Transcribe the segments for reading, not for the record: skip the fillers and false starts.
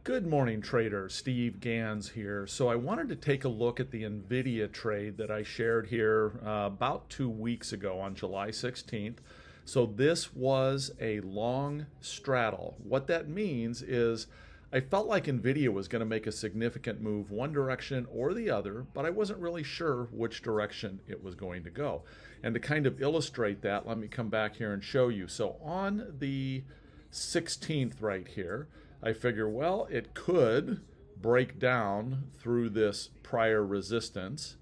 Good morning, trader. Steve Ganz here. So I wanted to take a look at the Nvidia trade that I shared here about 2 weeks ago on July 16th. So this was a long straddle. What that means is I felt like Nvidia was going to make a significant move one direction or the other, but I wasn't really sure which direction it was going to go. And to kind of illustrate that, let me come back here and show you. So on the 16th right here, I figure, well, it could break down through this prior resistance,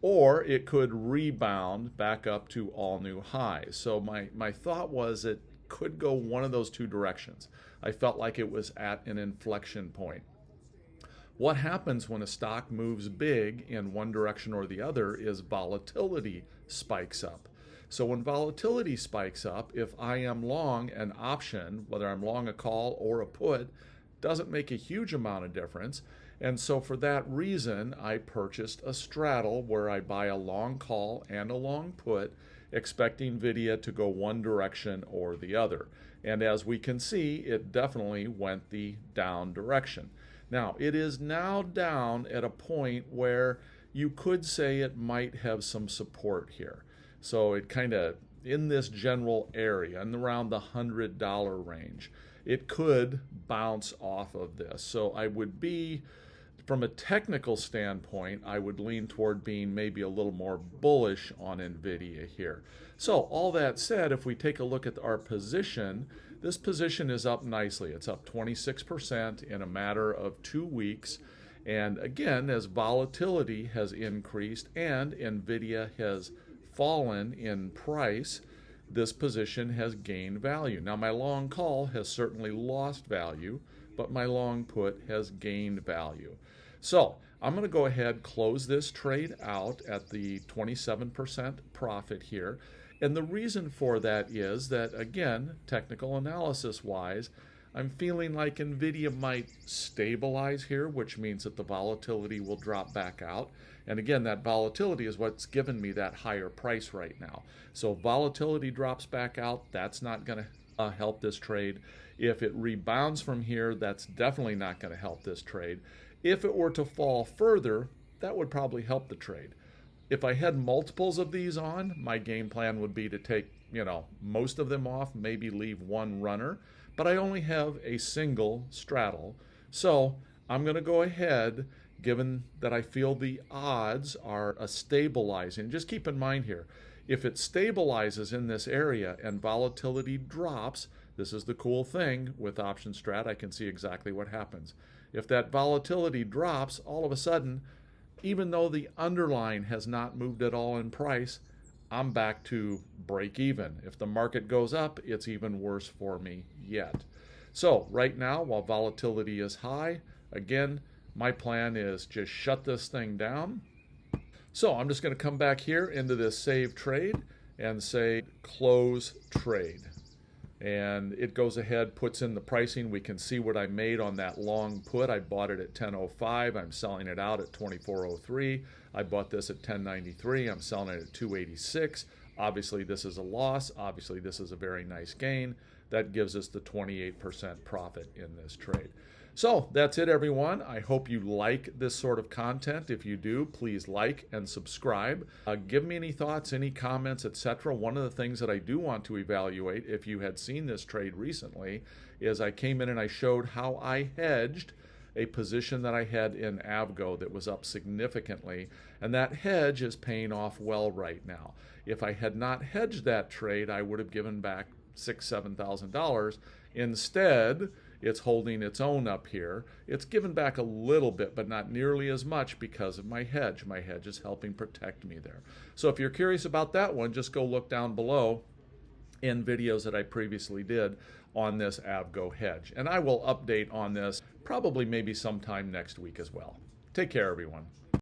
or it could rebound back up to all new highs. So my thought was it could go one of those two directions. I felt like it was at an inflection point. What happens when a stock moves big in one direction or the other is volatility spikes up. So when volatility spikes up, if I am long an option, whether I'm long a call or a put, doesn't make a huge amount of difference. And so for that reason, I purchased a straddle where I buy a long call and a long put, expecting Nvidia to go one direction or the other. And as we can see, it definitely went the down direction. Now, it is now down at a point where you could say it might have some support here. So it kind of, in this general area, and around the $100 range, it could bounce off of this. So I would be, from a technical standpoint, I would lean toward being maybe a little more bullish on Nvidia here. So all that said, if we take a look at our position, this position is up nicely. It's up 26% in a matter of 2 weeks. And again, as volatility has increased and Nvidia has fallen in price, this position has gained value. Now my long call has certainly lost value, but my long put has gained value. So I'm going to go ahead, close this trade out at the 27% profit here. And the reason for that is that, again, technical analysis wise, I'm feeling like Nvidia might stabilize here, which means that the volatility will drop back out. And again, that volatility is what's given me that higher price right now. So volatility drops back out, that's not going to help this trade. If it rebounds from here, that's definitely not going to help this trade. If it were to fall further, that would probably help the trade. If I had multiples of these on, my game plan would be to take, most of them off, maybe leave one runner. But I only have a single straddle. So I'm going to go ahead, given that I feel the odds are stabilizing. Just keep in mind here, if it stabilizes in this area and volatility drops, this is the cool thing with option strat, I can see exactly what happens. If that volatility drops, all of a sudden, even though the underlying has not moved at all in price, I'm back to break even. If the market goes up, it's even worse for me yet. So right now, while volatility is high, again, my plan is just shut this thing down. So I'm just going to come back here into this save trade and say close trade. And it goes ahead, puts in the pricing. We can see what I made on that long put. I bought it at 10.05. I'm selling it out at 24.03. I bought this at 10.93. I'm selling it at 2.86. Obviously, this is a loss. Obviously, this is a very nice gain. That gives us the 28% profit in this trade. So that's it, everyone. I hope you like this sort of content. If you do, please like and subscribe. Give me any thoughts, any comments, etc. One of the things that I do want to evaluate, if you had seen this trade recently, is I came in and I showed how I hedged a position that I had in AVGO that was up significantly, and that hedge is paying off well right now. If I had not hedged that trade, I would have given back $6,000, $7,000. Instead, it's holding its own up here. It's given back a little bit, but not nearly as much because of my hedge. My hedge is helping protect me there. So if you're curious about that one, just go look down below in videos that I previously did on this AVGO hedge. And I will update on this probably maybe sometime next week as well. Take care, everyone.